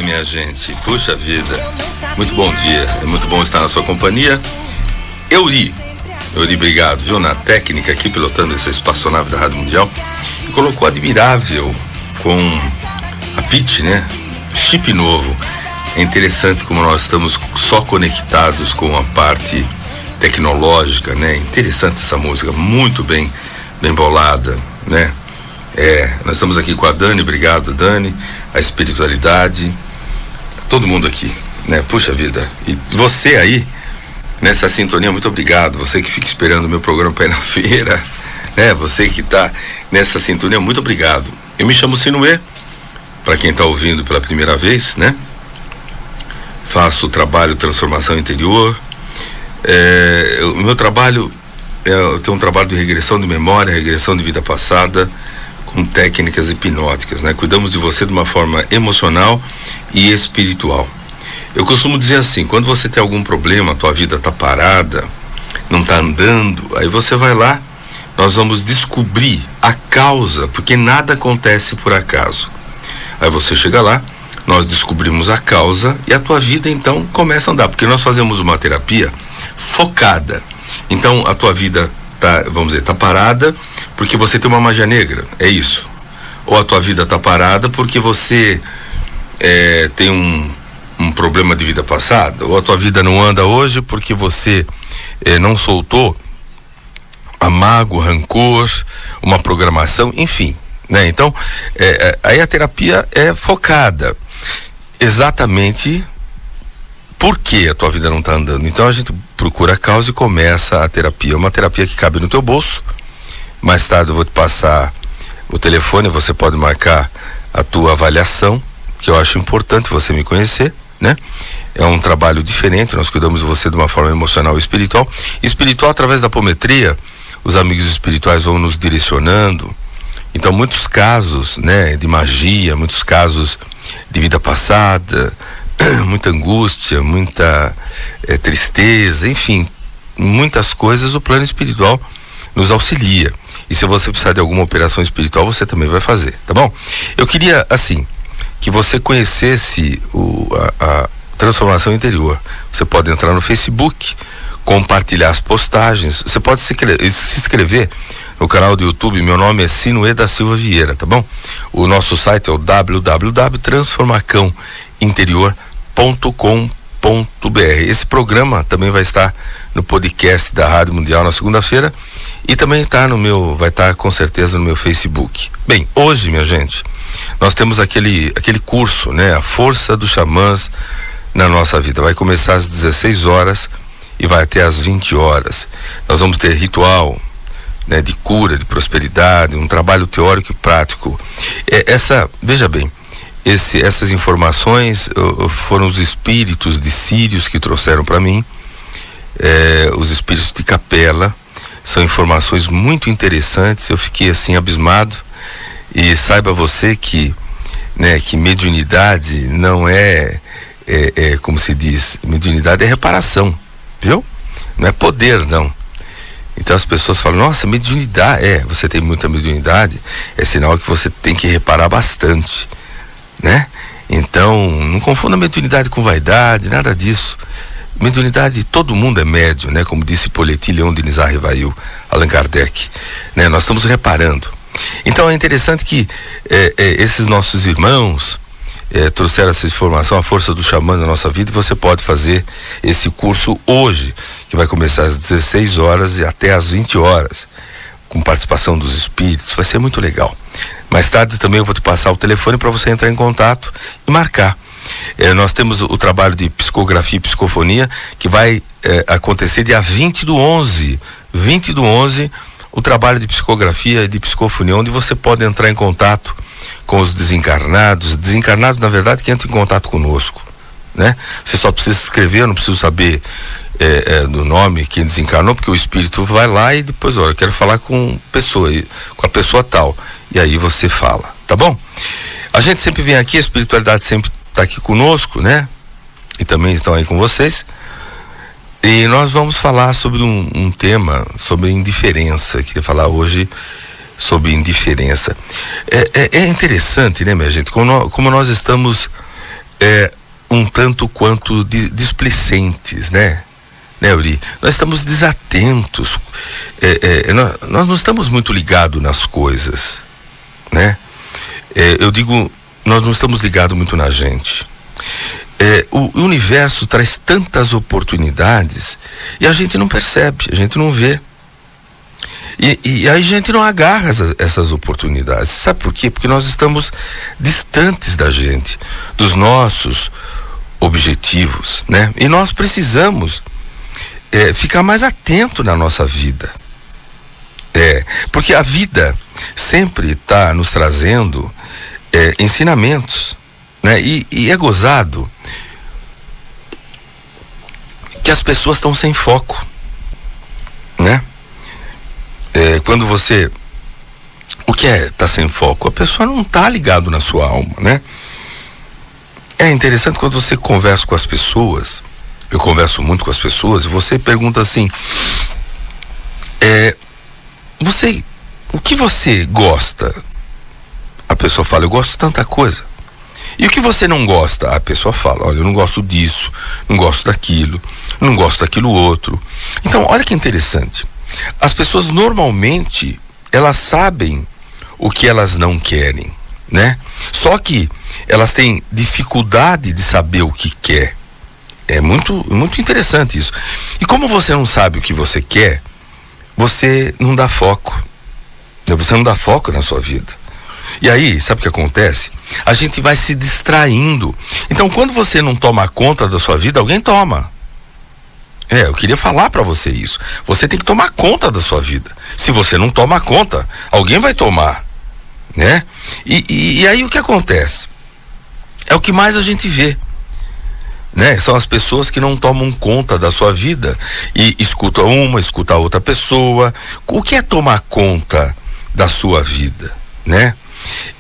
minha gente, puxa vida, muito bom dia, é muito bom estar na sua companhia. Euri, obrigado, viu, na técnica aqui, pilotando essa espaçonave da Rádio Mundial, e colocou admirável com a pitch, né, chip novo. É interessante como nós estamos só conectados com a parte tecnológica, né, interessante essa música, muito bem bolada, né. Nós estamos aqui com a Dani, obrigado Dani, a espiritualidade, todo mundo aqui, né, puxa vida, e você aí, nessa sintonia, muito obrigado, você que fica esperando o meu programa para ir na feira, né, você que está nessa sintonia, muito obrigado. Eu me chamo Sinuê, para quem está ouvindo pela primeira vez, né, faço o trabalho Transformação Interior, o meu trabalho, eu tenho um trabalho de regressão de memória, regressão de vida passada, com técnicas hipnóticas, né? Cuidamos de você de uma forma emocional e espiritual. Eu costumo dizer assim, quando você tem algum problema, a tua vida está parada, não está andando, aí você vai lá, nós vamos descobrir a causa, porque nada acontece por acaso. Aí você chega lá, nós descobrimos a causa e a tua vida então começa a andar, porque nós fazemos uma terapia focada. Então a tua vida tá, vamos dizer, tá parada porque você tem uma magia negra, é isso. Ou a tua vida tá parada porque você tem um problema de vida passada, ou a tua vida não anda hoje porque você não soltou a mágoa, rancor, uma programação, enfim, né? Então, aí a terapia é focada exatamente porque a tua vida não está andando. Então a gente procura a causa e começa a terapia. Uma terapia que cabe no teu bolso. Mais tarde eu vou te passar o telefone, você pode marcar a tua avaliação, que eu acho importante você me conhecer, né? É um trabalho diferente, nós cuidamos de você de uma forma emocional e espiritual. Espiritual através da apometria, os amigos espirituais vão nos direcionando. Então muitos casos, né, de magia, muitos casos de vida passada, muita angústia, muita tristeza, enfim, muitas coisas o plano espiritual nos auxilia. E se você precisar de alguma operação espiritual, você também vai fazer, tá bom? Eu queria, assim, que você conhecesse a transformação interior. Você pode entrar no Facebook, compartilhar as postagens, você pode se inscrever no canal do YouTube. Meu nome é Sinuê da Silva Vieira, tá bom? O nosso site é o www.transformacãointerior.com.br. Esse programa também vai estar no podcast da Rádio Mundial na segunda-feira e também vai estar com certeza no meu Facebook. Bem, hoje, minha gente, nós temos aquele curso, né? A Força dos Xamãs na nossa vida. Vai começar às 16 horas e vai até às 20 horas. Nós vamos ter ritual, né, de cura, de prosperidade, um trabalho teórico e prático. Veja bem, essas informações foram os espíritos de Sírios que trouxeram para mim, os espíritos de Capela. São informações muito interessantes, eu fiquei assim abismado. E saiba você que, né, que mediunidade não como se diz, mediunidade é reparação, viu? Não é poder, não. Então as pessoas falam, nossa, mediunidade, você tem muita mediunidade, é sinal que você tem que reparar bastante, né? Então, não confunda mediunidade com vaidade, nada disso. Mediunidade, todo mundo é médium, né? Como disse Poletti, Leon Denis Arrivail, Allan Kardec, né? Nós estamos reparando. Então é interessante que esses nossos irmãos trouxeram essa informação, a força do xamã na nossa vida, e você pode fazer esse curso hoje, que vai começar às 16 horas e até às 20 horas, com participação dos espíritos. Vai ser muito legal. Mais tarde também eu vou te passar o telefone para você entrar em contato e marcar. Nós temos o trabalho de psicografia e psicofonia, que vai acontecer dia 20/11, o trabalho de psicografia e de psicofonia, onde você pode entrar em contato com os desencarnados, na verdade, que entram em contato conosco, né? Você só precisa se inscrever, eu não preciso saber do nome, quem desencarnou, porque o espírito vai lá e depois, olha, eu quero falar com a pessoa tal, e aí você fala, tá bom? A gente sempre vem aqui, a espiritualidade sempre está aqui conosco, né? E também estão aí com vocês. E nós vamos falar sobre um tema, sobre indiferença. Queria falar hoje sobre indiferença. É interessante, né, minha gente, como nós estamos um tanto quanto displicentes, né, Uri? Nós estamos desatentos, nós não estamos muito ligados nas coisas, né? Eu digo, nós não estamos ligados muito na gente. O universo traz tantas oportunidades e a gente não percebe, a gente não vê. E aí a gente não agarra essas oportunidades. Sabe por quê? Porque nós estamos distantes da gente, dos nossos objetivos, né? E nós precisamos ficar mais atento na nossa vida. Porque a vida sempre está nos trazendo ensinamentos, né? E é gozado que as pessoas estão sem foco, né? Quando você... O que tá sem foco? A pessoa não tá ligado na sua alma, né? É interessante quando você conversa com as pessoas. Eu converso muito com as pessoas e você pergunta assim: o que você gosta? A pessoa fala: eu gosto de tanta coisa. E o que você não gosta? A pessoa fala: olha, eu não gosto disso, não gosto daquilo, não gosto daquilo outro. Então, olha que interessante. As pessoas normalmente, elas sabem o que elas não querem, né? Só que elas têm dificuldade de saber o que quer. É muito, muito interessante isso. E como você não sabe o que você quer, você não dá foco. Você não dá foco na sua vida. E aí, sabe o que acontece? A gente vai se distraindo. Então, quando você não toma conta da sua vida, alguém toma. Eu queria falar para você isso. Você tem que tomar conta da sua vida. Se você não toma conta, alguém vai tomar, né? E aí o que acontece? É o que mais a gente vê, né? São as pessoas que não tomam conta da sua vida e escuta a outra pessoa. O que é tomar conta da sua vida, né?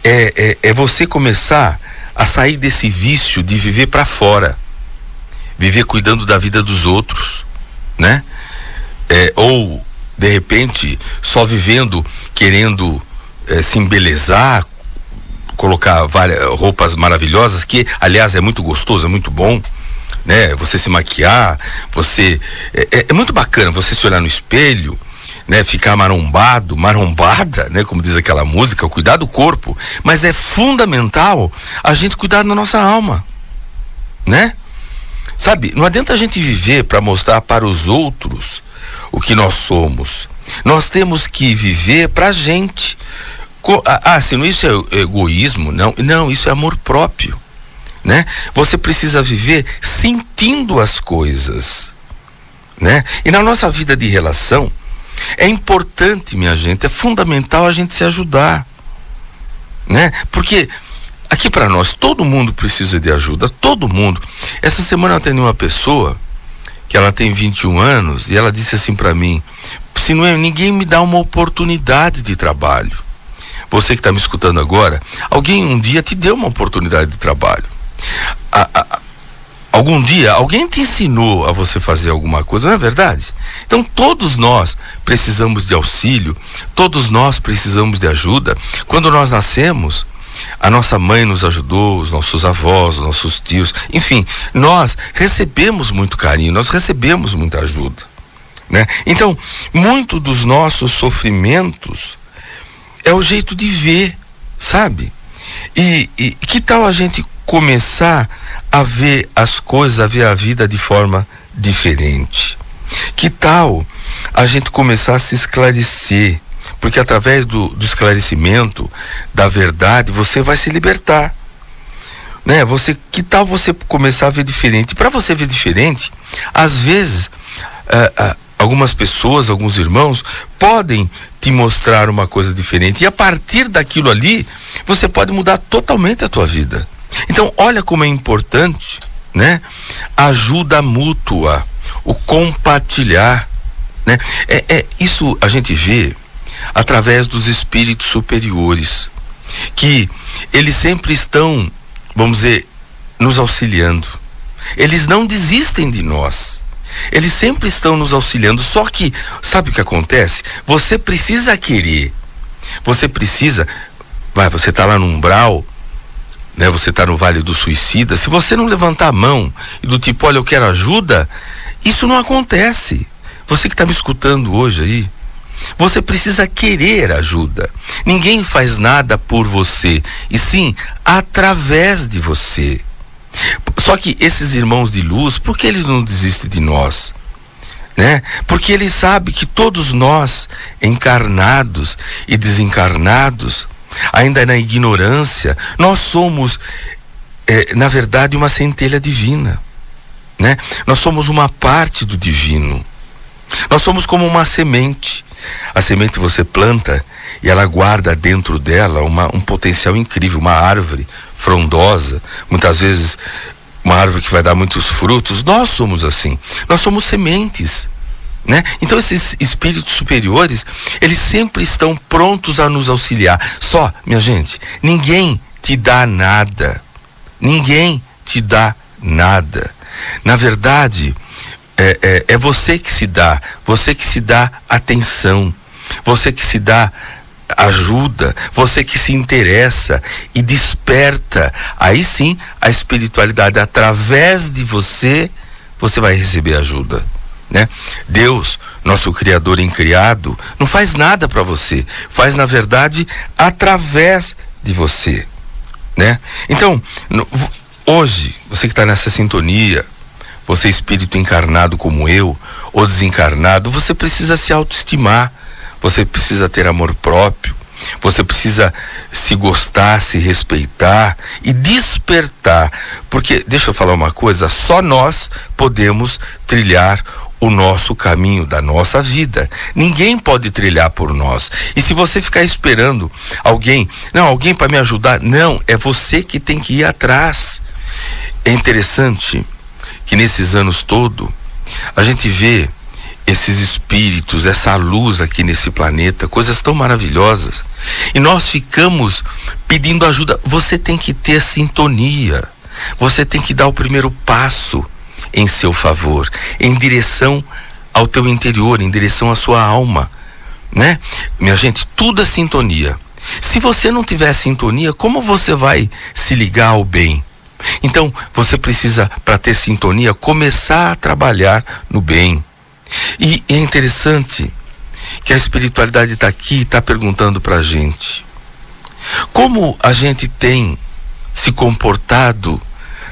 É você começar a sair desse vício de viver para fora, viver cuidando da vida dos outros, né? Ou de repente só vivendo querendo se embelezar, colocar várias roupas maravilhosas, que aliás é muito gostoso, é muito bom, né? Você se maquiar, é muito bacana você se olhar no espelho, né? Ficar marombada, né? Como diz aquela música, cuidar do corpo. Mas é fundamental a gente cuidar da nossa alma, né? Sabe, não adianta a gente viver para mostrar para os outros o que nós somos. Nós temos que viver para a gente. Se isso é egoísmo, não, isso é amor próprio, né? Você precisa viver sentindo as coisas, né? E na nossa vida de relação, é importante, minha gente, é fundamental a gente se ajudar, né? Porque aqui para nós, todo mundo precisa de ajuda, todo mundo. Essa semana eu atendi uma pessoa que ela tem 21 anos e ela disse assim para mim: se não é, ninguém me dá uma oportunidade de trabalho. Você que está me escutando agora, alguém um dia te deu uma oportunidade de trabalho. Algum dia alguém te ensinou a você fazer alguma coisa, não é verdade? Então todos nós precisamos de auxílio, todos nós precisamos de ajuda. Quando nós nascemos, a nossa mãe nos ajudou, os nossos avós, os nossos tios, enfim, nós recebemos muito carinho, nós recebemos muita ajuda, né? Então, muito dos nossos sofrimentos é o jeito de ver, sabe? E que tal a gente começar a ver as coisas, a ver a vida de forma diferente? Que tal a gente começar a se esclarecer? Porque através do esclarecimento da verdade, você vai se libertar, né? Que tal você começar a ver diferente? Para você ver diferente, às vezes, algumas pessoas, alguns irmãos, podem te mostrar uma coisa diferente. E a partir daquilo ali, você pode mudar totalmente a tua vida. Então, olha como é importante, né? A ajuda mútua, o compartilhar, né? Isso a gente vê através dos espíritos superiores, que eles sempre estão, vamos dizer, nos auxiliando. Eles não desistem de nós. Eles sempre estão nos auxiliando. Só que, sabe o que acontece? Você precisa querer. Você precisa... você está lá no umbral, né? Você está no Vale do Suicida. Se você não levantar a mão e do tipo, olha, eu quero ajuda, isso não acontece. Você que está me escutando hoje aí, você precisa querer ajuda. Ninguém faz nada por você, e sim através de você. Só que esses irmãos de luz, por que eles não desistem de nós? Né? Porque eles sabem que todos nós, encarnados e desencarnados, ainda na ignorância, nós somos, na verdade, uma centelha divina, né? Nós somos uma parte do divino. Nós somos como uma semente. A semente você planta e ela guarda dentro dela um potencial incrível, uma árvore frondosa, muitas vezes uma árvore que vai dar muitos frutos. Nós somos assim, nós somos sementes, né? Então esses espíritos superiores, eles sempre estão prontos a nos auxiliar. Só, minha gente, ninguém te dá nada. Ninguém te dá nada. Na verdade, é você que se dá, você que se dá atenção, você que se dá ajuda, você que se interessa e desperta. Aí sim, a espiritualidade, através de você, você vai receber ajuda, né? Deus, nosso Criador incriado, não faz nada para você, faz na verdade através de você, né? Então, hoje, você que está nessa sintonia, você espírito encarnado como eu, ou desencarnado, você precisa se autoestimar, você precisa ter amor próprio, você precisa se gostar, se respeitar e despertar, porque, deixa eu falar uma coisa, só nós podemos trilhar o nosso caminho da nossa vida. Ninguém pode trilhar por nós. E se você ficar esperando alguém para me ajudar, não, é você que tem que ir atrás. É interessante que nesses anos todos a gente vê esses espíritos, essa luz aqui nesse planeta, coisas tão maravilhosas, e nós ficamos pedindo ajuda. Você tem que ter sintonia, você tem que dar o primeiro passo em seu favor, em direção ao teu interior, em direção à sua alma, né? Minha gente, tudo é sintonia. Se você não tiver sintonia, como você vai se ligar ao bem? Então, você precisa, para ter sintonia, começar a trabalhar no bem. E é interessante que a espiritualidade está aqui e está perguntando para a gente: como a gente tem se comportado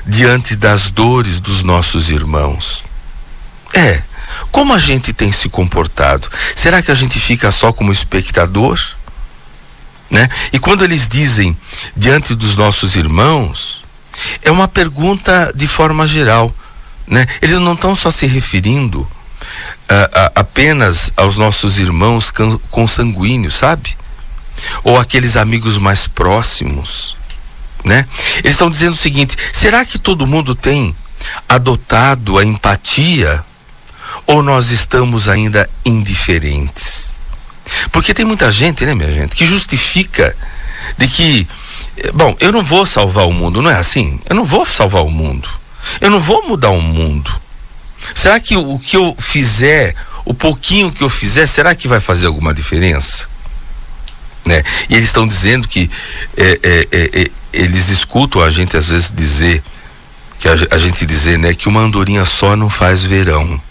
diante das dores dos nossos irmãos? Como a gente tem se comportado? Será que a gente fica só como espectador? Né? E quando eles dizem diante dos nossos irmãos, é uma pergunta de forma geral, né? Eles não estão só se referindo apenas aos nossos irmãos consanguíneos, sabe? Ou aqueles amigos mais próximos, né? Eles estão dizendo o seguinte: será que todo mundo tem adotado a empatia, ou nós estamos ainda indiferentes? Porque tem muita gente, né, minha gente, que justifica de que, bom, eu não vou salvar o mundo, não é assim? Eu não vou salvar o mundo, eu não vou mudar o mundo. Será que o que eu fizer, o pouquinho que eu fizer, será que vai fazer alguma diferença? Né? E eles estão dizendo que eles escutam a gente às vezes dizer, que a gente dizer, né, que uma andorinha só não faz verão.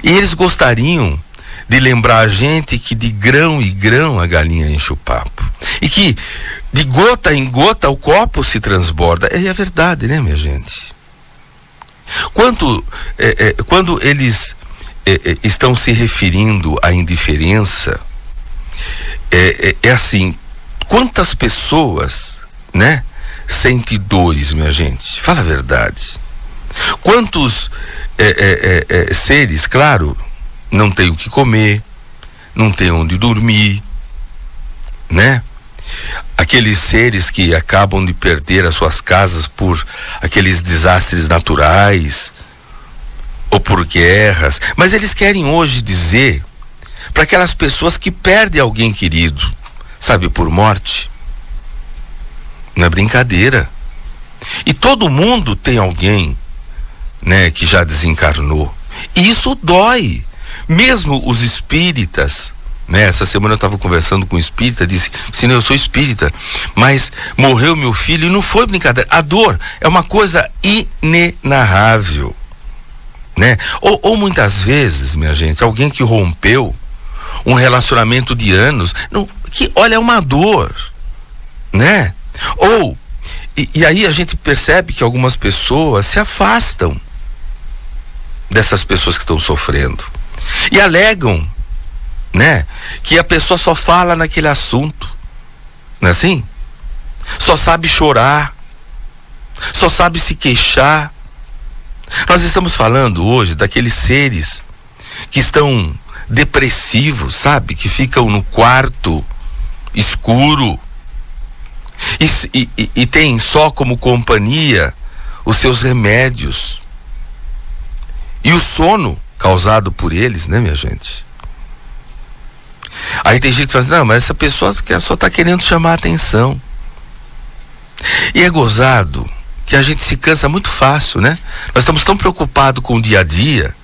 E eles gostariam de lembrar a gente que de grão em grão a galinha enche o papo, e que de gota em gota o copo se transborda. É verdade, né, minha gente? Quando eles estão se referindo à indiferença, é assim: quantas pessoas, né, sentem dores, minha gente? Fala a verdade. Quantos seres, claro, não tem o que comer, não tem onde dormir, né? Aqueles seres que acabam de perder as suas casas por aqueles desastres naturais ou por guerras, mas eles querem hoje dizer para aquelas pessoas que perdem alguém querido, sabe, por morte. Não é brincadeira. E todo mundo tem alguém, né, que já desencarnou. E isso dói. Mesmo os espíritas, né? Essa semana eu estava conversando com um espírita, disse, sim, eu sou espírita, mas morreu meu filho e não foi brincadeira. A dor é uma coisa inenarrável, né? Ou muitas vezes, minha gente, alguém que rompeu um relacionamento de anos, que olha, é uma dor, né? E aí a gente percebe que algumas pessoas se afastam dessas pessoas que estão sofrendo e alegam, né, que a pessoa só fala naquele assunto, não é assim? Só sabe chorar, só sabe se queixar. Nós estamos falando hoje daqueles seres que estão depressivos, sabe? Que ficam no quarto escuro e tem só como companhia os seus remédios e o sono causado por eles, né, minha gente? Aí tem gente que fala assim, não, mas essa pessoa só está querendo chamar a atenção. E é gozado que a gente se cansa muito fácil, né? Nós estamos tão preocupados com o dia a dia,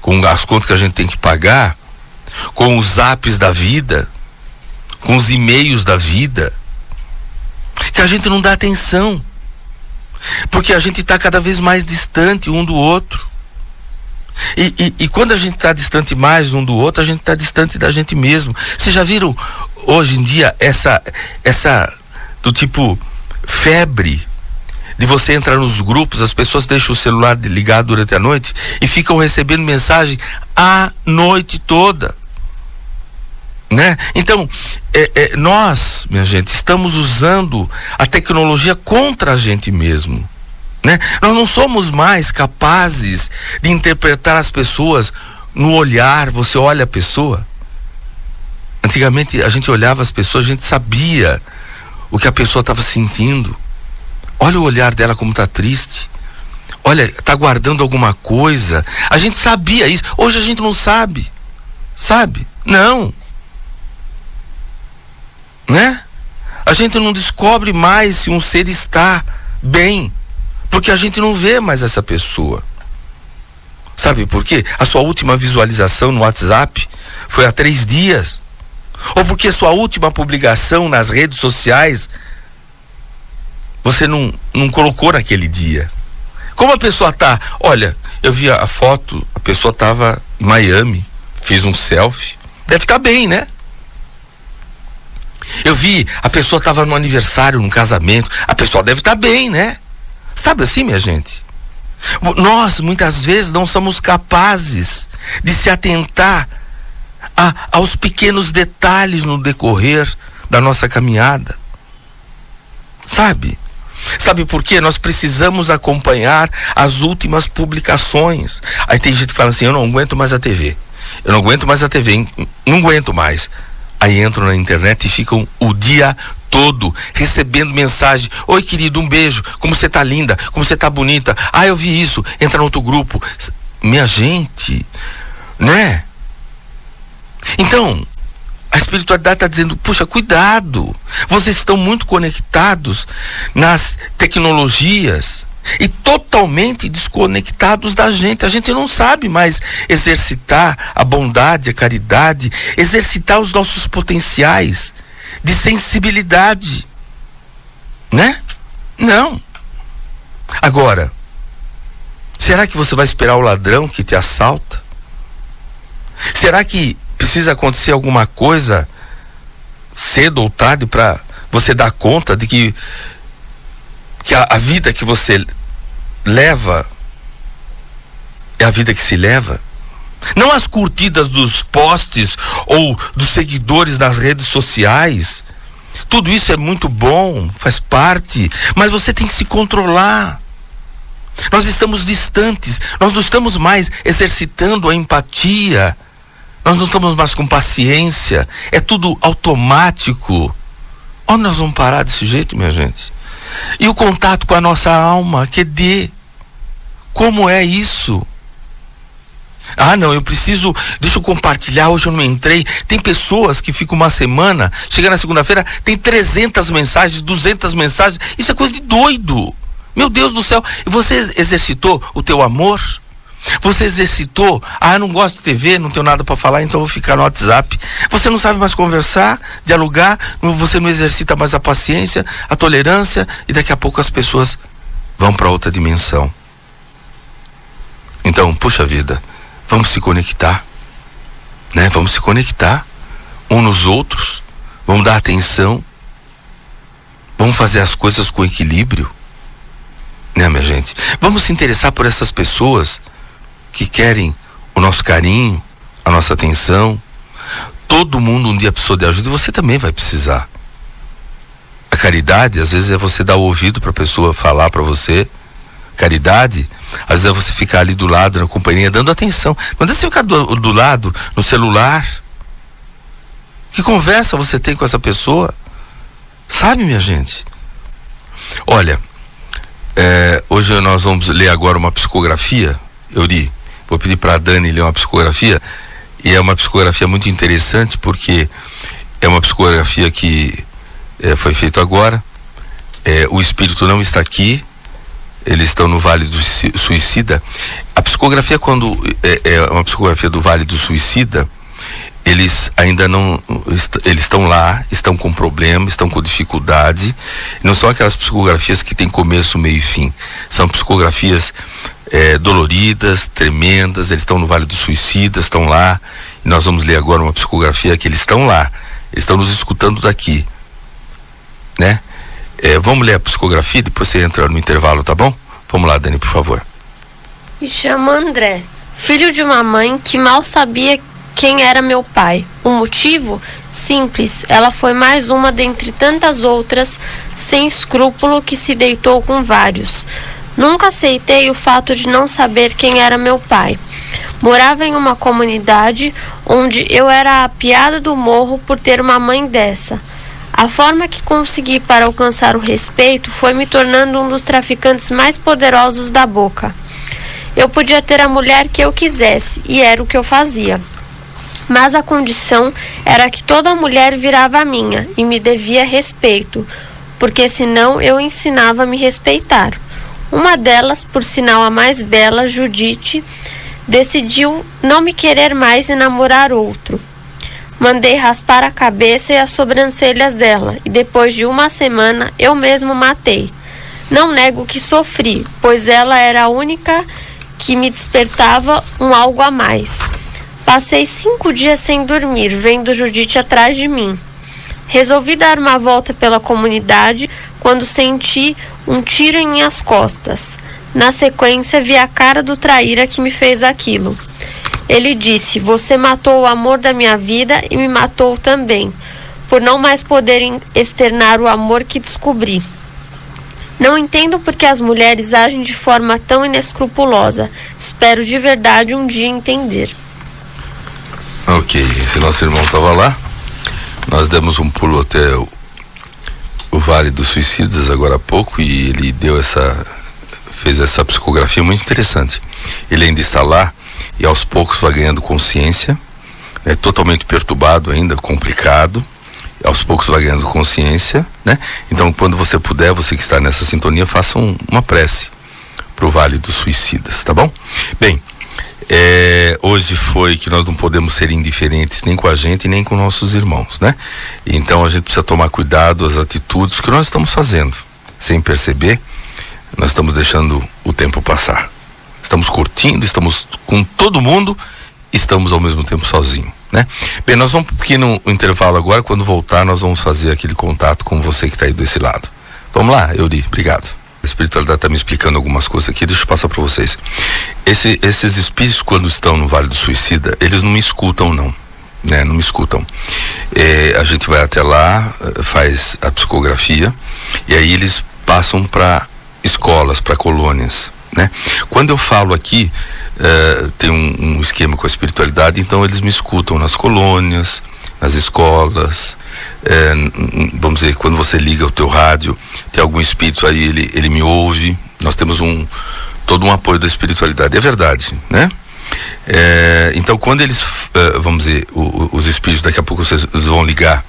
com as contas que a gente tem que pagar, com os zaps da vida, com os e-mails da vida, que a gente não dá atenção, porque a gente está cada vez mais distante um do outro. E quando a gente está distante mais um do outro, a gente está distante da gente mesmo. Vocês já viram hoje em dia essa do tipo febre de você entrar nos grupos, as pessoas deixam o celular ligado durante a noite e ficam recebendo mensagem a noite toda, né? Então nós, minha gente, estamos usando a tecnologia contra a gente mesmo, né? Nós não somos mais capazes de interpretar as pessoas no olhar. Você olha a pessoa. Antigamente a gente olhava as pessoas, a gente sabia o que a pessoa estava sentindo. Olha o olhar dela como está triste. Olha, está guardando alguma coisa. A gente sabia isso. Hoje a gente não sabe. Sabe? Não. Né? A gente não descobre mais se um ser está bem, porque a gente não vê mais essa pessoa. Sabe por quê? A sua última visualização no WhatsApp foi há 3 dias. Ou porque a sua última publicação nas redes sociais você não colocou naquele dia. Como a pessoa tá? Olha, eu vi a foto, a pessoa tava em Miami, fiz um selfie. Deve estar bem, né? Eu vi, a pessoa tava no aniversário, num casamento. A pessoa deve estar bem, né? Sabe assim, minha gente? Nós, muitas vezes, não somos capazes de se atentar aos pequenos detalhes no decorrer da nossa caminhada. Sabe? Sabe por quê? Nós precisamos acompanhar as últimas publicações. Aí tem gente que fala assim, eu não aguento mais a TV. Eu não aguento mais a TV, não aguento mais. Aí entram na internet e ficam o dia todo recebendo mensagem. Oi, querido, um beijo. Como você tá linda, como você tá bonita. Ah, eu vi isso. Entra no outro grupo. Minha gente, né? Então, a espiritualidade está dizendo, puxa, cuidado. Vocês estão muito conectados nas tecnologias e totalmente desconectados da gente. A gente não sabe mais exercitar a bondade, a caridade, exercitar os nossos potenciais de sensibilidade, né? Não. Agora, será que você vai esperar o ladrão que te assalta? Será que precisa acontecer alguma coisa cedo ou tarde para você dar conta de que a vida que você leva é a vida que se leva? Não as curtidas dos posts ou dos seguidores nas redes sociais. Tudo isso é muito bom, faz parte, mas você tem que se controlar. Nós estamos distantes, nós não estamos mais exercitando a empatia, nós não estamos mais com paciência, é tudo automático. Onde nós vamos parar desse jeito, minha gente? E o contato com a nossa alma, como é isso? Ah, não, eu preciso, deixa eu compartilhar, hoje eu não entrei. Tem pessoas que ficam uma semana, chega na segunda-feira, tem 300 mensagens, 200 mensagens, isso é coisa de doido. Meu Deus do céu, e você exercitou o teu amor? Você exercitou? Ah, eu não gosto de TV, não tenho nada para falar, então eu vou ficar no WhatsApp. Você não sabe mais conversar, dialogar, você não exercita mais a paciência, a tolerância, e daqui a pouco as pessoas vão para outra dimensão. Então, puxa vida, vamos se conectar, né? Vamos se conectar uns nos outros, vamos dar atenção, vamos fazer as coisas com equilíbrio, né, minha gente? Vamos se interessar por essas pessoas que querem o nosso carinho, a nossa atenção. Todo mundo um dia precisou de ajuda e você também vai precisar. A caridade, às vezes, é você dar o ouvido para a pessoa falar para você. Caridade, às vezes, é você ficar ali do lado, na companhia, dando atenção. Não adianta você ficar do lado, no celular. Que conversa você tem com essa pessoa? Sabe, minha gente? Olha, hoje nós vamos ler agora uma psicografia. Eu li. Vou pedir para a Dani ler uma psicografia, e é uma psicografia muito interessante, porque é uma psicografia que foi feita agora. O espírito não está aqui, eles estão no Vale do Suicida. A psicografia, quando é uma psicografia do Vale do Suicida, eles ainda não, eles estão lá, estão com problema, estão com dificuldade. Não são aquelas psicografias que tem começo, meio e fim. São psicografias doloridas, tremendas. Eles estão no Vale do Suicida, estão lá, e nós vamos ler agora uma psicografia que eles estão lá, eles estão nos escutando daqui, né? Vamos ler a psicografia, depois você entra no intervalo, tá bom? Vamos lá, Dani, por favor. Me chamo André, filho de uma mãe que mal sabia quem era meu pai. O motivo? Simples, ela foi mais uma dentre tantas outras, sem escrúpulo, que se deitou com vários. Nunca aceitei o fato de não saber quem era meu pai. Morava em uma comunidade onde eu era a piada do morro por ter uma mãe dessa. A forma que consegui para alcançar o respeito foi me tornando um dos traficantes mais poderosos da boca. Eu podia ter a mulher que eu quisesse, e era o que eu fazia. Mas a condição era que toda mulher virava minha e me devia respeito, porque senão eu ensinava a me respeitar. Uma delas, por sinal a mais bela, Judite, decidiu não me querer mais e namorar outro. Mandei raspar a cabeça e as sobrancelhas dela, e depois de uma semana eu mesmo matei. Não nego que sofri, pois ela era a única que me despertava um algo a mais. Passei 5 dias sem dormir, vendo Judite atrás de mim. Resolvi dar uma volta pela comunidade quando senti um tiro em minhas costas. Na sequência, vi a cara do traíra que me fez aquilo. Ele disse: "Você matou o amor da minha vida e me matou também, por não mais poder externar o amor que descobri. Não entendo por que as mulheres agem de forma tão inescrupulosa. Espero de verdade um dia entender." Ok, esse nosso irmão estava lá. Nós demos um pulo até o Vale dos Suicidas agora há pouco, e ele fez essa psicografia muito interessante. Ele ainda está lá e aos poucos vai ganhando consciência, é totalmente perturbado ainda, complicado, e aos poucos vai ganhando consciência, né? Então, quando você puder, você que está nessa sintonia, faça uma prece para o Vale dos Suicidas, tá bom? Bem, hoje foi que nós não podemos ser indiferentes nem com a gente nem com nossos irmãos, né? Então a gente precisa tomar cuidado, as atitudes que nós estamos fazendo, sem perceber, nós estamos deixando o tempo passar. Estamos curtindo, estamos com todo mundo, estamos ao mesmo tempo sozinhos, né? Bem, nós vamos um pequeno intervalo agora. Quando voltar, nós vamos fazer aquele contato com você que está aí desse lado. Vamos lá, Euri, obrigado. A espiritualidade está me explicando algumas coisas aqui, deixa eu passar para vocês. Esses espíritos, quando estão no Vale do Suicida, eles não me escutam, não, né? Não me escutam. A gente vai até lá, faz a psicografia, e aí eles passam para escolas, para colônias, né? Quando eu falo aqui, tem um esquema com a espiritualidade, então eles me escutam nas colônias, nas escolas. Vamos dizer, quando você liga o teu rádio, tem algum espírito aí, ele me ouve. Nós temos todo um apoio da espiritualidade, é verdade, né? Então, quando eles, vamos dizer, os espíritos, daqui a pouco vocês vão ligar,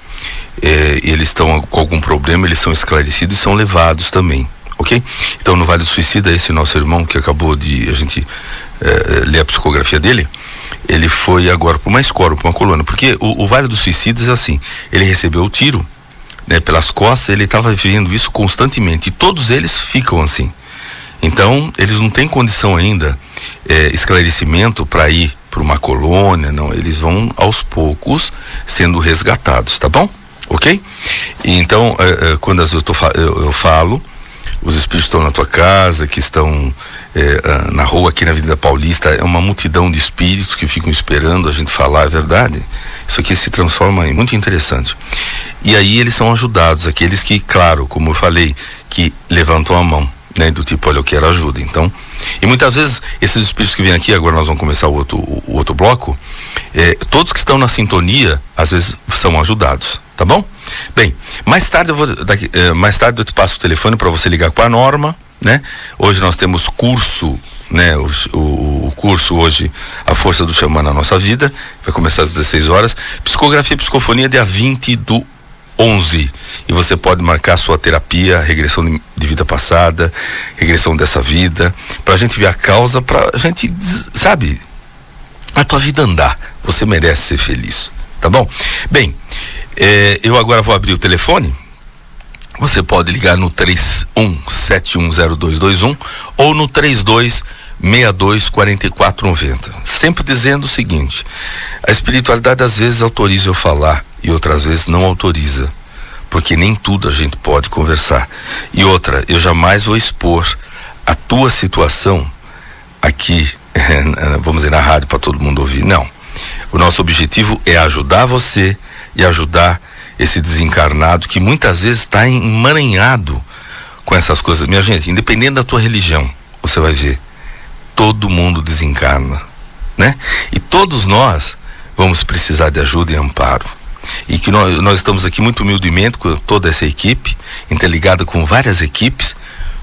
eles estão com algum problema, eles são esclarecidos e são levados também, ok? Então, no Vale do Suicida, esse nosso irmão que acabou de a gente ler a psicografia dele, ele foi agora para uma escola, para uma colônia, porque o Vale dos Suicidas é assim, ele recebeu o tiro, né, pelas costas, ele estava vivendo isso constantemente, e todos eles ficam assim. Então, eles não têm condição ainda, esclarecimento para ir para uma colônia, não, eles vão aos poucos sendo resgatados, tá bom? Ok? E então, quando eu falo, os espíritos estão na tua casa, que estão na rua aqui na Avenida Paulista, é uma multidão de espíritos que ficam esperando a gente falar a verdade. Isso aqui se transforma em muito interessante. E aí eles são ajudados, aqueles que, claro, como eu falei, que levantam a mão, né, do tipo, olha, eu quero ajuda. Então, e muitas vezes esses espíritos que vêm aqui, agora nós vamos começar o outro bloco, todos que estão na sintonia, às vezes são ajudados, tá bom? Bem, mais tarde eu te passo o telefone para você ligar com a Norma, né? Hoje nós temos curso, né? O curso hoje, A Força do Xamã na Nossa Vida, vai começar às 16 horas, psicografia e psicofonia dia 20/11, e você pode marcar sua terapia, regressão de vida passada, regressão dessa vida, pra gente ver a causa, pra gente, sabe, a tua vida andar, você merece ser feliz, tá bom? Bem, eu agora vou abrir o telefone. Você pode ligar no 31710221 ou no 32624490. Sempre dizendo o seguinte: a espiritualidade às vezes autoriza eu falar e outras vezes não autoriza, porque nem tudo a gente pode conversar. E outra, eu jamais vou expor a tua situação aqui, vamos dizer, na rádio para todo mundo ouvir. Não. O nosso objetivo é ajudar você e ajudar esse desencarnado que muitas vezes está emaranhado com essas coisas. Minha gente, independente da tua religião, você vai ver, todo mundo desencarna, né? E todos nós vamos precisar de ajuda e amparo. E que nós estamos aqui muito humildemente com toda essa equipe, interligada com várias equipes,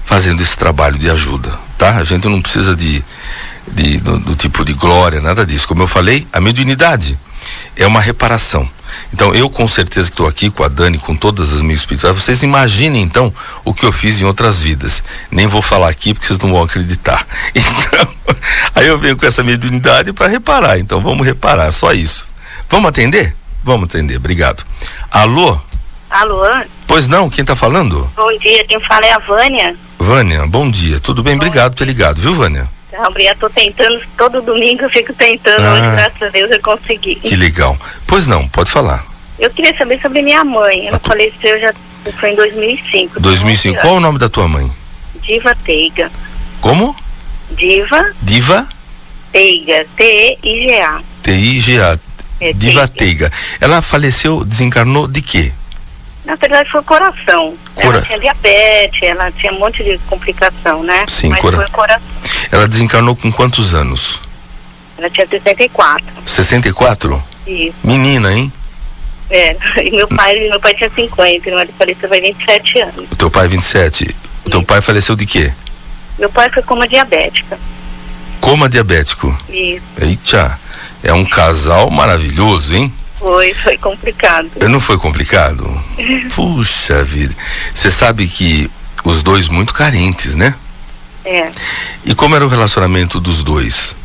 fazendo esse trabalho de ajuda, tá? A gente não precisa do tipo de glória, nada disso. Como eu falei, a mediunidade é uma reparação. Então, eu com certeza que estou aqui com a Dani, com todas as minhas espirituais. Vocês imaginem então o que eu fiz em outras vidas. Nem vou falar aqui porque vocês não vão acreditar. Então, aí eu venho com essa mediunidade para reparar. Então, vamos reparar, só isso. Vamos atender? Vamos atender, obrigado. Alô? Alô? Pois não, quem está falando? Bom dia, quem fala é a Vânia. Vânia, bom dia, tudo bem? Obrigado por ter ligado, viu, Vânia? Obrigada, tô tentando, todo domingo eu fico tentando, hoje, graças a Deus eu consegui. Que legal. Pois não, pode falar. Eu queria saber sobre minha mãe, ela faleceu foi em 2005. 2005, qual o nome da tua mãe? Diva Teiga. Como? Diva Teiga, T-E-I-G-A. T-I-G-A, Diva Teiga. Ela faleceu, desencarnou de quê? Na verdade foi coração. Ela tinha diabetes, ela tinha um monte de complicação, né? Sim, mas foi coração. Ela desencarnou com quantos anos? Ela tinha 64. 64? Isso. Menina, hein? E meu pai tinha 50, ele faleceu vai 27 anos. O teu pai 27. O teu pai faleceu de quê? Meu pai foi coma diabética. Coma diabético? Isso. Eita, é um casal maravilhoso, hein? Foi complicado. Não foi complicado? Puxa vida. Você sabe que os dois muito carentes, né? E como era o relacionamento dos dois?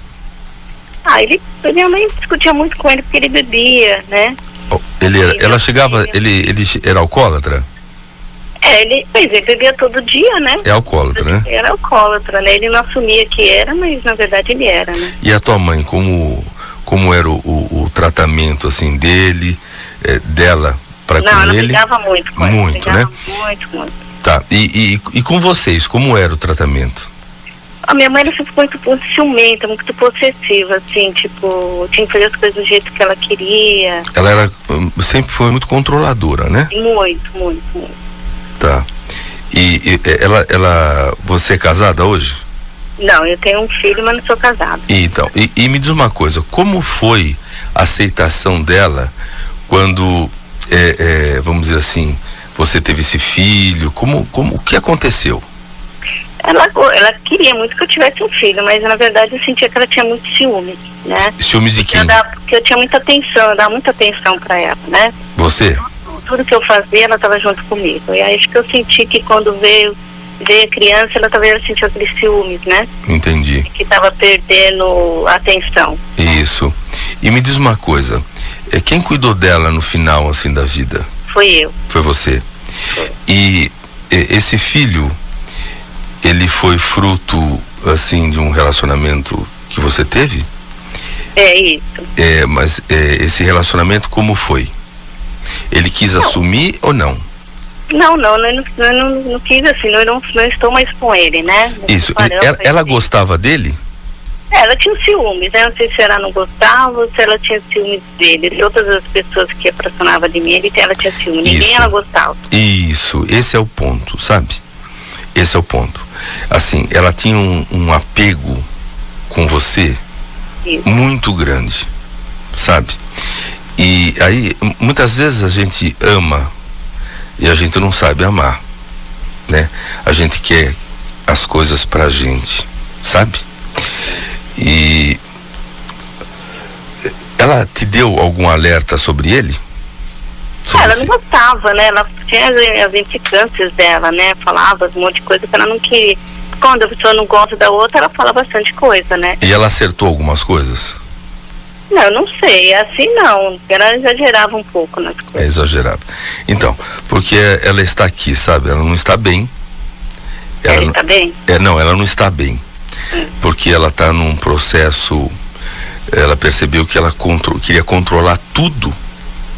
Minha mãe discutia muito com ele porque ele bebia, né? Ele era alcoólatra? Ele bebia todo dia, né? É alcoólatra, né? Era alcoólatra, né? Ele não assumia que era, mas na verdade ele era, né? E a tua mãe, como era o tratamento, assim, dela para com ele? Não, ela brigava muito com ele. Muito, né? Muito. Tá, e com vocês, como era o tratamento? A minha mãe era sempre muito ciumenta, muito possessiva, assim, tipo, tinha que fazer as coisas do jeito que ela queria. Ela sempre foi muito controladora, né? Muito. Tá. E você é casada hoje? Não, eu tenho um filho, mas não sou casada. Então, e me diz uma coisa, como foi a aceitação dela quando, vamos dizer assim, você teve esse filho? O que aconteceu? Ela queria muito que eu tivesse um filho, mas na verdade eu sentia que ela tinha muito ciúme, né? Ciúmes de quem? Porque eu tinha muita atenção, eu dava muita atenção pra ela, né? Você? Tudo que eu fazia, ela estava junto comigo. E aí acho que eu senti que quando veio veio a criança, ela talvez sentiu aqueles ciúmes, né? Entendi. Que estava perdendo a atenção. Isso. E me diz uma coisa, quem cuidou dela no final, assim, da vida? Foi eu. Foi você? Foi. E esse filho, ele foi fruto, assim, de um relacionamento que você teve? É isso. Mas esse relacionamento como foi? Ele quis assumir ou não? Não, eu não quis assim, eu não estou mais com ele, né? Isso, ela gostava dele? Ela tinha ciúmes, né? Não sei se ela não gostava ou se ela tinha ciúmes dele. De todas as pessoas que aproximavam de mim, ela tinha ciúmes. Ninguém ela gostava. Isso, esse é o ponto, sabe? Esse é o ponto. Assim, ela tinha um apego com você muito grande, sabe? E aí, muitas vezes a gente ama e a gente não sabe amar, né? A gente quer as coisas pra gente, sabe? E ela te deu algum alerta sobre ele? Ela não gostava, né? Ela tinha as implicâncias dela, né? Falava um monte de coisa que ela não queria. Quando a pessoa não gosta da outra, ela fala bastante coisa, né? E ela acertou algumas coisas? Não, eu não sei, assim não. Ela exagerava um pouco nas coisas. Exagerava. Então, porque ela está aqui, sabe? Ela não está bem. Ela está bem? Não, ela não está bem. Porque ela está num processo, ela percebeu que ela queria controlar tudo,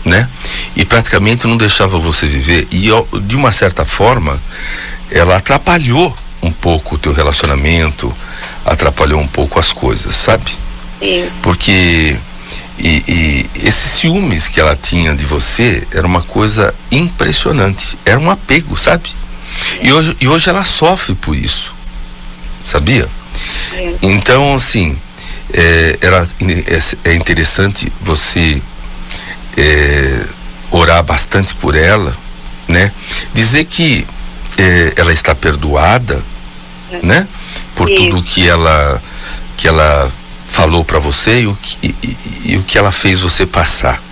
né? E praticamente não deixava você viver. E de uma certa forma, ela atrapalhou um pouco o teu relacionamento, atrapalhou um pouco as coisas, sabe? Sim. Porque esses ciúmes que ela tinha de você era uma coisa impressionante, era um apego, sabe? E hoje ela sofre por isso, sabia? Então, assim, é interessante você orar bastante por ela, né? Dizer que ela está perdoada, né? Por tudo que ela falou para você e o que ela fez você passar,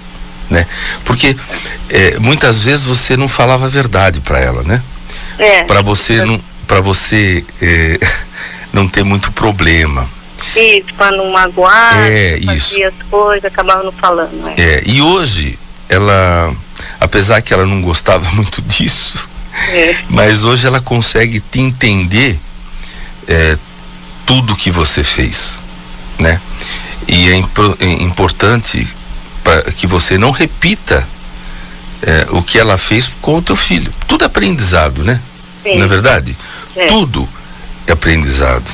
né? Porque muitas vezes você não falava a verdade para ela, né? Para você não ter muito problema. Isso, para não magoar, isso. Fazia as coisas, acabava não falando. E hoje, ela, apesar que ela não gostava muito disso, mas hoje ela consegue te entender tudo que você fez, né? E é importante que você não repita o que ela fez com o teu filho. Tudo é aprendizado, né? Sim. Não é verdade? Tudo é aprendizado,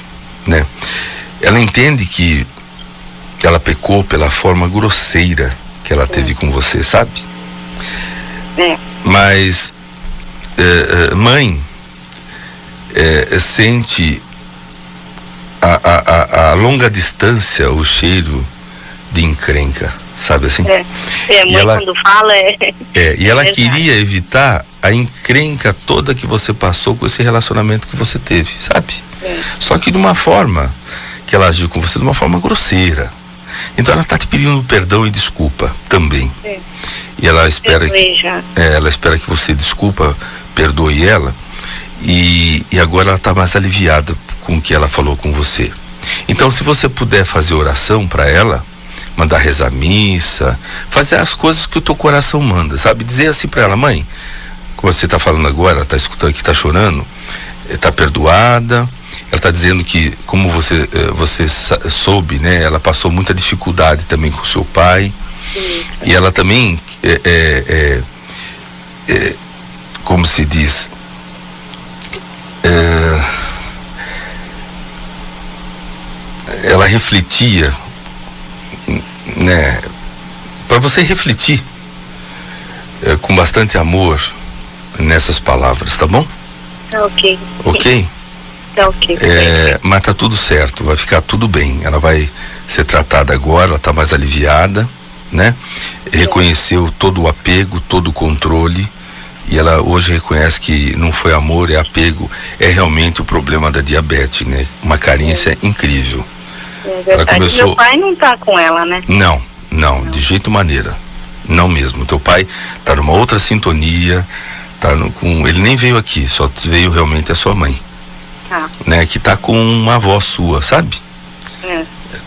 né? Ela entende que ela pecou pela forma grosseira que ela teve com você, sabe? Mas mãe sente a longa distância o cheiro de encrenca, sabe assim? Mãe, quando fala e ela queria evitar a encrenca toda que você passou com esse relacionamento que você teve, sabe? Só que de uma forma que ela agiu com você, de uma forma grosseira. Então ela está te pedindo perdão e desculpa também. E ela espera que você perdoe ela, e agora ela está mais aliviada com o que ela falou com você. Então, se você puder fazer oração para ela, mandar rezar missa, fazer as coisas que o teu coração manda, sabe? Dizer assim para ela: mãe, como você está falando agora, ela está escutando que está chorando, está perdoada. Ela está dizendo que, como você soube, né? Ela passou muita dificuldade também com seu pai. E ela também como se diz, ela refletia, né? Para você refletir com bastante amor nessas palavras, tá bom? Ok. Ok? Tá ok. Mas tá tudo certo, vai ficar tudo bem. Ela vai ser tratada agora, ela tá mais aliviada, né? Reconheceu todo o apego, todo o controle, e ela hoje reconhece que não foi amor, é apego, é realmente o problema da diabetes, né? Uma carência incrível. Ela começou... Meu pai não tá com ela, né? Não, de jeito maneira, não mesmo. Teu pai tá numa outra sintonia, Ele nem veio aqui, só veio realmente a sua mãe. Né? Que tá com uma avó sua, sabe?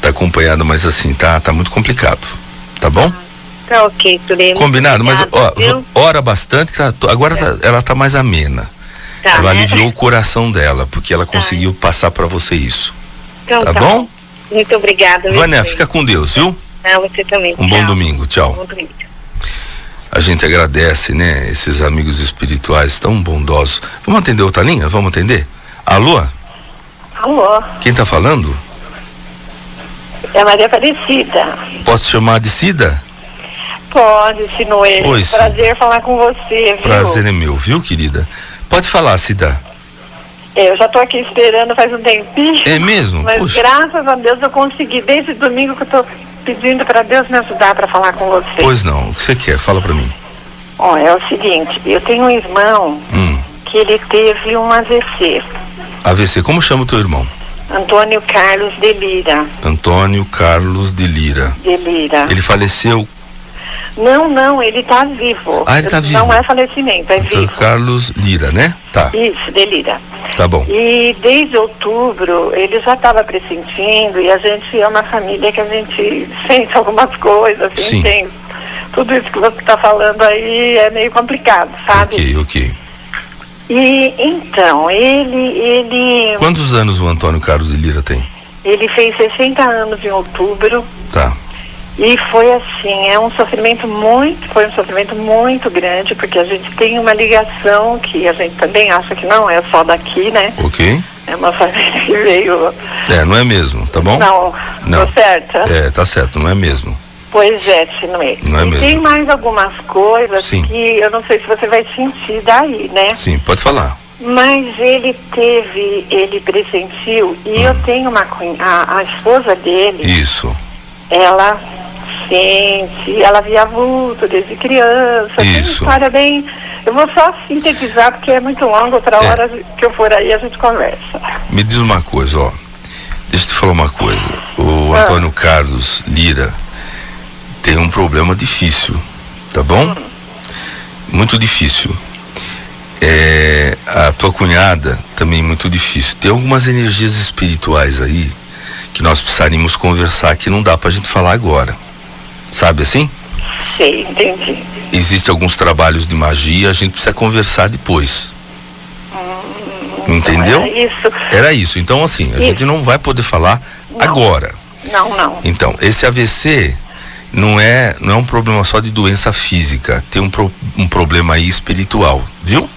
Tá acompanhada, mas assim, tá muito complicado. Tá bom? Tá ok, Sulema. Combinado, mas ora bastante, agora ela tá mais amena. Ela aliviou o coração dela, porque ela conseguiu passar pra você isso. Então, tá bom? Muito obrigada. Vânia, fica com Deus, viu? Você também. Bom domingo, tchau. Bom domingo. A gente agradece, né? Esses amigos espirituais tão bondosos. Vamos atender outra linha? Vamos atender? Alô? Alô? Quem tá falando? É a Maria Aparecida. Posso chamar de Cida? Pode, Sinoê. Oi, prazer falar com você, viu? Prazer é meu, viu, querida? Pode falar, Cida. Eu já tô aqui esperando faz um tempinho. É mesmo? Mas Puxa. Graças a Deus eu consegui. Desde domingo que eu tô pedindo para Deus me ajudar para falar com você. Pois não, o que você quer? Fala pra mim. Ó, é o seguinte, eu tenho um irmão que ele teve um AVC. AVC, como chama o teu irmão? Antônio Carlos de Lira. Antônio Carlos de Lira. De Lira. Ele faleceu? Não, ele tá vivo. Ah, ele tá vivo. Não é falecimento, é Antônio vivo. Carlos Lira, né? Tá. Isso, de Lira. Tá bom. E desde outubro ele já estava pressentindo, e a gente é uma família que a gente sente algumas coisas, assim, Sim. tem tudo isso que você está falando aí é meio complicado, sabe? Ok. E então, ele... Quantos anos o Antônio Carlos de Lira tem? Ele fez 60 anos em outubro. Tá. E foi assim, foi um sofrimento muito grande, porque a gente tem uma ligação que a gente também acha que não é só daqui, né? Ok. É uma família que veio... Não é mesmo, tá bom? Não. Tô certa? Tá certo, não é mesmo. Pois é, Sinoê. Não é mesmo. Tem mais algumas coisas Sim. que eu não sei se você vai sentir daí, né? Sim, pode falar. Mas ele presenciou, e eu tenho a esposa dele... Isso. Ela sente, ela via vulto desde criança. Tem uma história bem... Eu vou só sintetizar porque é muito longo, outra hora que eu for aí a gente conversa. Me diz uma coisa, ó. Deixa eu te falar uma coisa. O Antônio Carlos Lira tem um problema difícil, tá bom? Muito difícil. A tua cunhada também muito difícil. Tem algumas energias espirituais aí que nós precisaríamos conversar, que não dá pra gente falar agora. Sabe assim? Sei, entendi. Existem alguns trabalhos de magia, a gente precisa conversar depois. Entendeu? Era isso. Então, assim, a gente não vai poder falar agora. Não. Então, esse AVC não é um problema só de doença física, tem um problema aí espiritual, viu?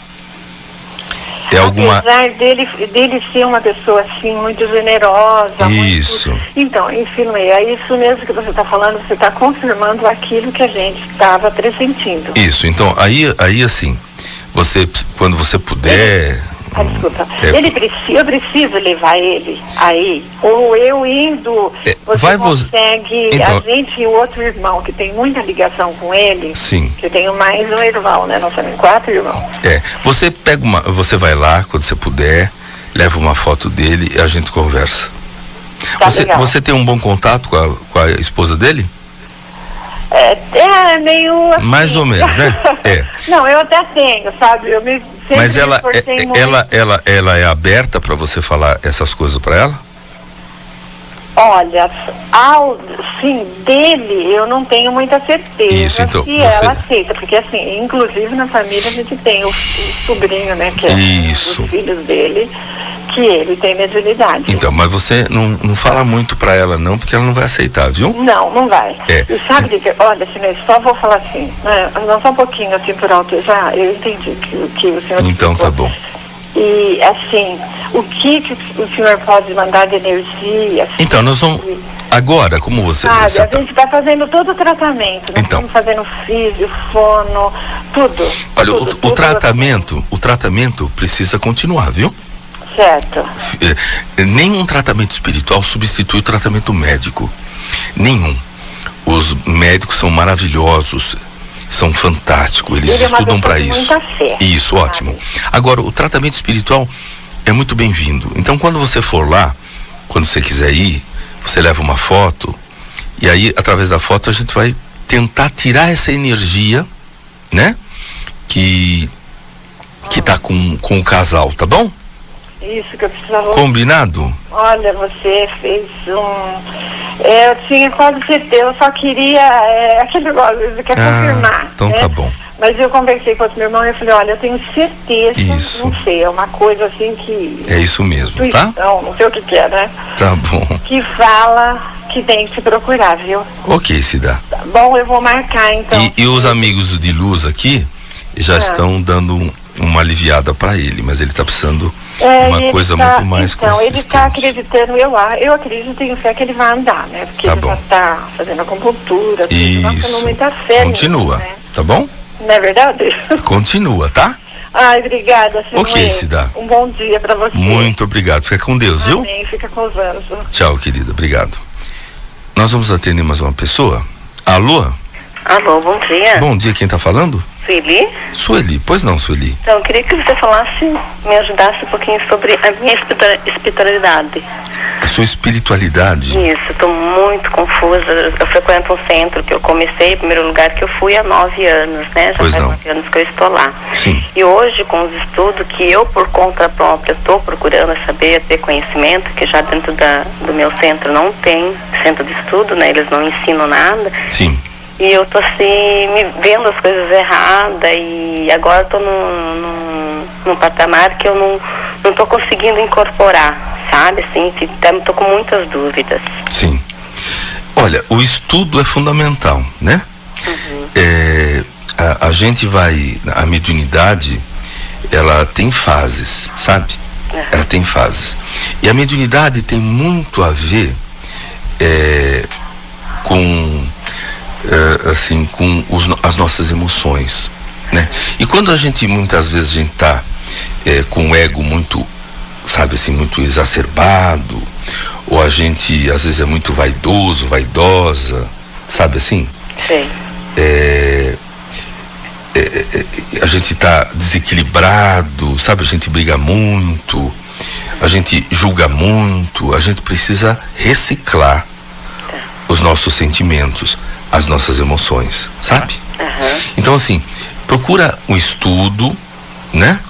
Apesar dele ser uma pessoa assim muito generosa. Isso. Então, enfim, é isso mesmo que você está falando, você está confirmando aquilo que a gente estava pressentindo. Isso, então, aí assim, quando você puder... desculpa. Eu preciso levar ele aí, ou eu indo, você consegue, então, a gente e o outro irmão, que tem muita ligação com ele, sim, que eu tenho mais um irmão, né, nós temos 4 irmãos. Você vai lá, quando você puder, leva uma foto dele e a gente conversa. Tá, você tem um bom contato com a esposa dele? É meio assim. Mais ou menos, né? Não, eu até tenho, sabe? Mas ela é aberta para você falar essas coisas para ela? Olha, dele eu não tenho muita certeza. Isso, então, se ela aceita, porque assim, inclusive na família a gente tem o sobrinho, né, que é os filhos dele, que ele tem mediunidade. Então, mas você não fala muito pra ela não, porque ela não vai aceitar, viu? Não vai. E sabe de que, olha, senhor, só vou falar assim, né, não só um pouquinho assim por alto, eu entendi que o senhor... Então tá bom. E assim, o que o senhor pode mandar de energia? Assim, então, nós vamos... Agora, como você... a gente está fazendo todo o tratamento. Nós estamos fazendo físio, fono, tudo. Olha, o tratamento precisa continuar, viu? Certo. Nenhum tratamento espiritual substitui o tratamento médico. Nenhum. Os médicos são maravilhosos, são fantásticos, eles estudam para isso. Muita fé. Isso, ótimo. Agora, o tratamento espiritual é muito bem-vindo. Então, quando você for lá, quando você quiser ir, você leva uma foto, e aí, através da foto, a gente vai tentar tirar essa energia, né? Que que tá com o casal, tá bom? Isso que eu precisava. Combinado? Olha, você fez eu tinha quase certeza, eu só queria aquele negócio, você quer confirmar. Então tá bom. Mas eu conversei com o meu irmão e eu falei, olha, eu tenho certeza, isso. Não sei, é uma coisa assim que... É isso mesmo, tá? Não sei o que é, né? Tá bom. Que fala que tem que te procurar, viu? Ok, Cida. Tá bom, eu vou marcar então. E os amigos de luz aqui já estão dando uma aliviada pra ele, mas ele tá precisando de uma coisa muito mais consistente. Ele tá acreditando, eu acredito, tenho fé que ele vai andar, né? Porque ele já tá fazendo acupuntura, isso. Muita fé. Continua, né? Tá bom? Não é verdade? Continua, tá? Ai, obrigada, senhor. Ok, Cida. Um bom dia pra você. Muito obrigado. Fica com Deus, viu? Amém, fica com os anjos. Tchau, querida. Obrigado. Nós vamos atender mais uma pessoa. Alô? Alô, bom dia. Bom dia, quem tá falando? Sueli? Sueli, pois não, Sueli. Então, eu queria que você falasse, me ajudasse um pouquinho sobre a minha espiritualidade. A sua espiritualidade? Isso, estou muito confusa. Eu frequento um centro que eu comecei, em primeiro lugar, que eu fui há 9 anos, né? Já pois faz não. 9 anos que eu estou lá. Sim. E hoje, com os estudos que eu, por conta própria, estou procurando saber, ter conhecimento, que já dentro do meu centro não tem centro de estudo, né? Eles não ensinam nada. Sim. E eu tô assim, me vendo as coisas erradas e agora eu tô num patamar que eu não tô conseguindo incorporar, sabe? Assim, tô com muitas dúvidas. Sim. Olha, o estudo é fundamental, né? Uhum. A gente vai, a mediunidade, ela tem fases, sabe? Uhum. Ela tem fases. E a mediunidade tem muito a ver com as nossas emoções, né? E quando muitas vezes a gente tá com o ego muito, sabe assim, muito exacerbado, ou a gente às vezes é muito vaidoso, vaidosa, sabe assim? Sim. A gente tá desequilibrado, sabe? A gente briga muito, a gente julga muito, a gente precisa reciclar os nossos sentimentos, as nossas emoções, sabe? Uhum. Então, assim, procura um estudo, né?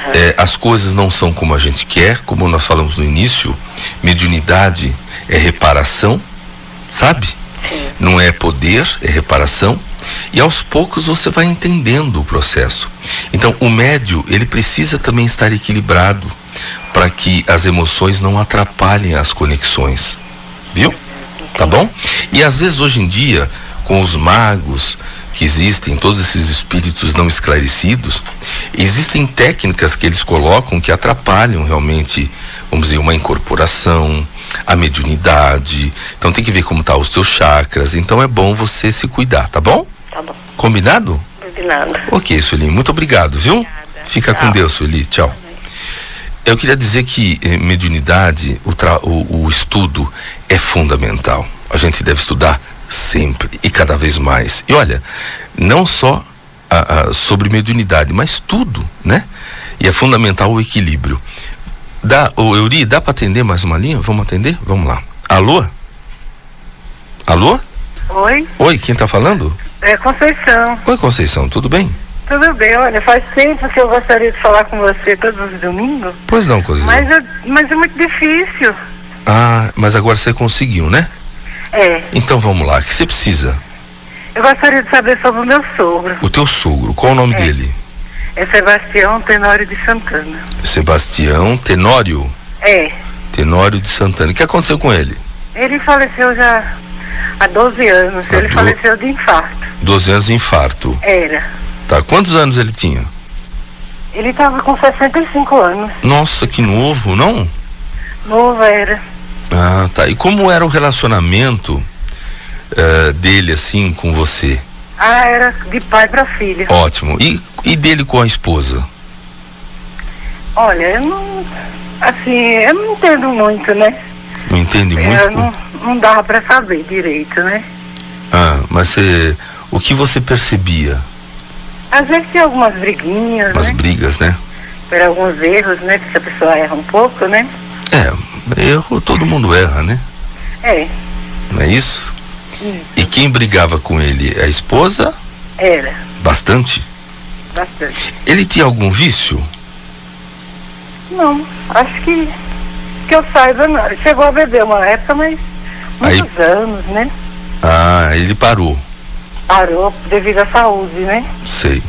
Uhum. As coisas não são como a gente quer, como nós falamos no início. Mediunidade é reparação, sabe? Sim. Não é poder, é reparação. E aos poucos você vai entendendo o processo. Então, o médium, ele precisa também estar equilibrado para que as emoções não atrapalhem as conexões, viu? Tá bom? E às vezes hoje em dia, com os magos que existem, todos esses espíritos não esclarecidos, existem técnicas que eles colocam que atrapalham realmente, vamos dizer, uma incorporação, a mediunidade. Então tem que ver como tá os teus chakras. Então é bom você se cuidar, tá bom? Tá bom. Combinado? Combinado. Ok, Sueli, muito obrigado, viu? Obrigada. Fica com Deus, Sueli. Tchau. Eu queria dizer que mediunidade, o estudo é fundamental. A gente deve estudar sempre e cada vez mais. E olha, não só sobre mediunidade, mas tudo, né? E é fundamental o equilíbrio. Euri, dá para atender mais uma linha? Vamos atender? Vamos lá. Alô? Alô? Oi? Oi, quem tá falando? É Conceição. Oi, Conceição, tudo bem? Tudo bem, olha, faz tempo que eu gostaria de falar com você todos os domingos. Pois não, Conceição. Mas é muito difícil. Ah, mas agora você conseguiu, né? É. Então vamos lá, o que você precisa? Eu gostaria de saber sobre o meu sogro. O teu sogro, qual o nome dele? É Sebastião Tenório de Santana. Sebastião Tenório? É. Tenório de Santana. O que aconteceu com ele? Ele faleceu já há 12 anos. Ele faleceu de infarto. 12 anos de infarto. Era. Tá, quantos anos ele tinha? Ele estava com 65 anos. Nossa, que novo, não? Novo era. Ah, tá. E como era o relacionamento dele, assim, com você? Ah, era de pai para filha. Ótimo. E dele com a esposa? Olha, eu não entendo muito, né? Não entende muito? Não dava para saber direito, né? Ah, mas o que você percebia? Às vezes tinha algumas briguinhas, umas brigas, né? Por alguns erros, né? Que a pessoa erra um pouco, né? Erro, todo mundo erra, né? É. Não é isso? E quem brigava com ele? A esposa? Era. Bastante? bastante. Ele tinha algum vício? Não, acho que eu saiba, não. Ele chegou a beber uma época, mas muitos anos, né? Ah, ele parou. Parou devido à saúde, né? Sei.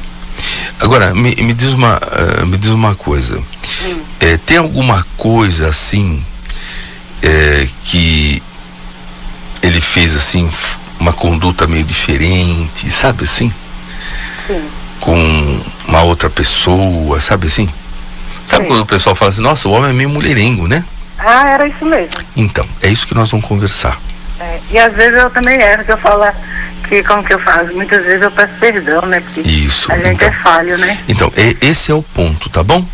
Agora, me diz uma coisa. Tem alguma coisa assim que ele fez assim, uma conduta meio diferente, sabe assim? Sim. Com uma outra pessoa, sabe assim? Sabe quando o pessoal fala assim, nossa, o homem é meio mulherengo, né? Ah, era isso mesmo. Então, é isso que nós vamos conversar. E às vezes eu também erro, que eu falo que como que eu faço? Muitas vezes eu peço perdão, né? Porque isso. A gente é falho, né? Então, esse é o ponto, tá bom?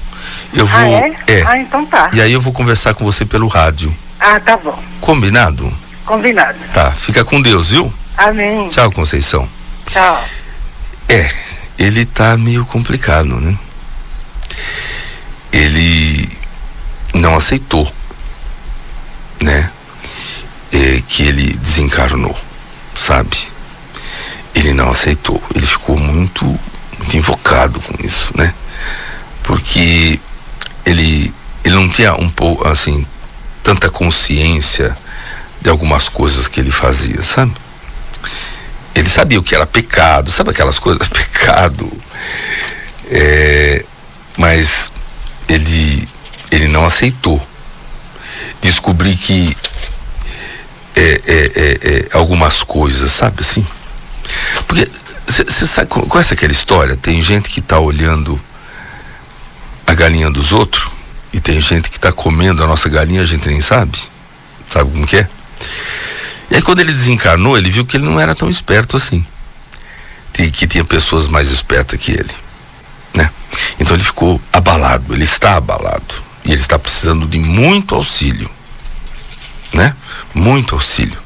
Eu vou. Ah, então tá. E aí eu vou conversar com você pelo rádio. Ah, tá bom. Combinado? Combinado. Tá, fica com Deus, viu? Amém. Tchau, Conceição. Tchau. Ele tá meio complicado, né? Ele não aceitou, né? Que ele desencarnou, sabe? Ele não aceitou. Ele ficou muito invocado com isso, né? Porque ele não tinha um pouco, assim, tanta consciência de algumas coisas que ele fazia, sabe? Ele sabia o que era pecado, sabe aquelas coisas, pecado, mas ele não aceitou. Descobri que algumas coisas, sabe assim? Porque você sabe, conhece aquela história? Tem gente que tá olhando a galinha dos outros e tem gente que tá comendo a nossa galinha, a gente nem sabe. Sabe como que é? E aí quando ele desencarnou, ele viu que ele não era tão esperto assim, que tinha pessoas mais espertas que ele, né? Então ele ficou abalado, ele está abalado e ele está precisando de muito auxílio, né? Muito auxílio.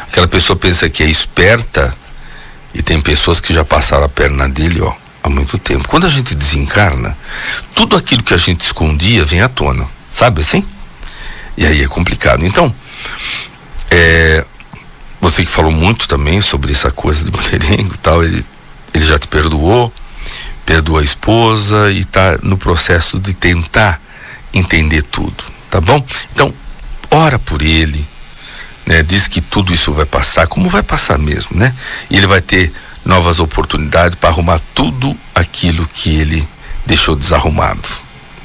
Aquela pessoa pensa que é esperta e tem pessoas que já passaram a perna dele, há muito tempo. Quando a gente desencarna, tudo aquilo que a gente escondia vem à tona, sabe assim? E aí é complicado. Então, você que falou muito também sobre essa coisa de mulherengo e tal, ele já te perdoou a esposa e tá no processo de tentar entender tudo, tá bom? Então, ora por ele, né? Diz que tudo isso vai passar, como vai passar mesmo, né? E ele vai ter novas oportunidades para arrumar tudo aquilo que ele deixou desarrumado,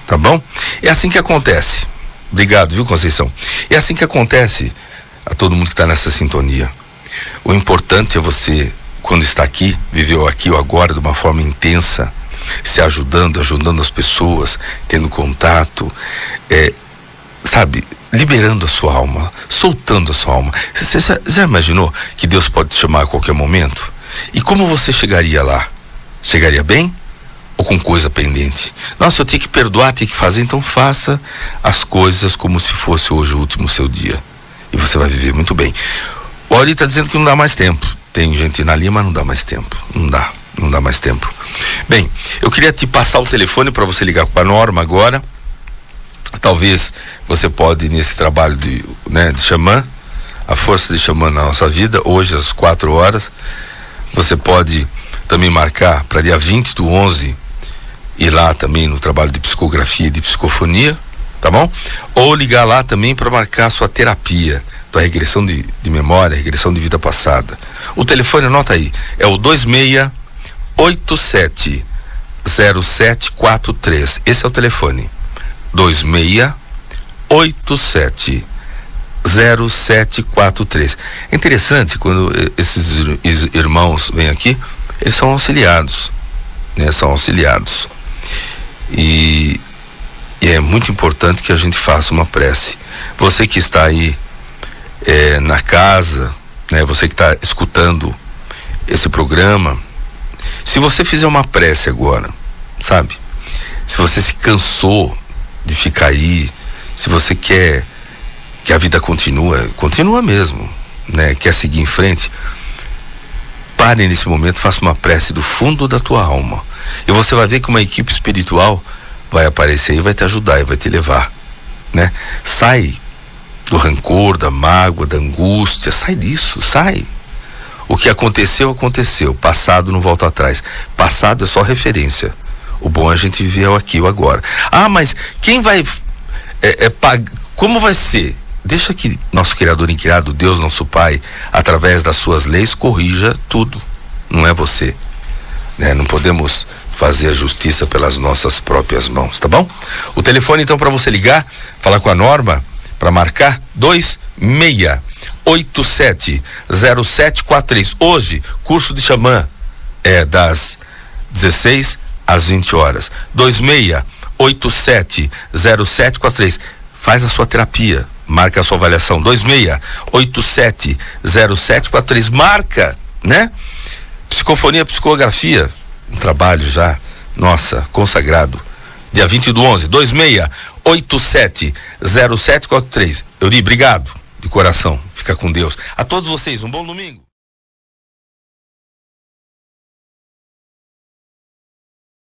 tá bom? É assim que acontece. Obrigado, viu, Conceição? É assim que acontece a todo mundo que está nessa sintonia. O importante é você, quando está aqui, viveu aqui ou agora de uma forma intensa, se ajudando as pessoas, tendo contato, sabe, liberando a sua alma, soltando a sua alma. Você já imaginou que Deus pode te chamar a qualquer momento? E como você chegaria lá? Chegaria bem? Ou com coisa pendente? Nossa, eu tenho que perdoar, tenho que fazer, então faça as coisas como se fosse hoje o último seu dia. E você vai viver muito bem. O Auri está dizendo que não dá mais tempo. Tem gente na linha, mas não dá mais tempo. Não dá mais tempo. Bem, eu queria te passar o telefone para você ligar com a Norma agora. Talvez você pode, nesse trabalho de xamã, a força de xamã na nossa vida, hoje às 4 horas, você pode também marcar para dia 20/11, ir lá também no trabalho de psicografia e de psicofonia, tá bom? Ou ligar lá também para marcar a sua terapia, tua regressão de memória, regressão de vida passada. O telefone, anota aí, é o 26870743. Esse é o telefone. 26870743. É interessante quando esses irmãos vêm aqui, eles são auxiliados, né? São auxiliados. E é muito importante que a gente faça uma prece. Você que está aí na casa, né? Você que está escutando esse programa, se você fizer uma prece agora, sabe? Se você se cansou de ficar aí, se você quer que a vida continua mesmo, né? Quer seguir em frente, pare nesse momento, faça uma prece do fundo da tua alma, e você vai ver que uma equipe espiritual vai aparecer e vai te ajudar e vai te levar, né? Sai do rancor, da mágoa, da angústia, sai disso, sai. O que aconteceu, aconteceu. Passado não volta atrás. Passado é só referência. O bom é a gente viver o aqui e o agora. Ah, mas quem vai como vai ser? Deixa que nosso Criador incriado, Deus, nosso Pai, através das suas leis, corrija tudo. Não é você, né? Não podemos fazer a justiça pelas nossas próprias mãos, tá bom? O telefone então para você ligar, falar com a Norma, para marcar 26870743. Hoje, curso de xamã é das 16 às 20 horas. 26870743. Faz a sua terapia, marca a sua avaliação. 26870743. Marca, né? Psicofonia, psicografia, um trabalho já, nossa, consagrado. Dia 20/11, 26870743. Euri, obrigado de coração. Fica com Deus. A todos vocês, um bom domingo.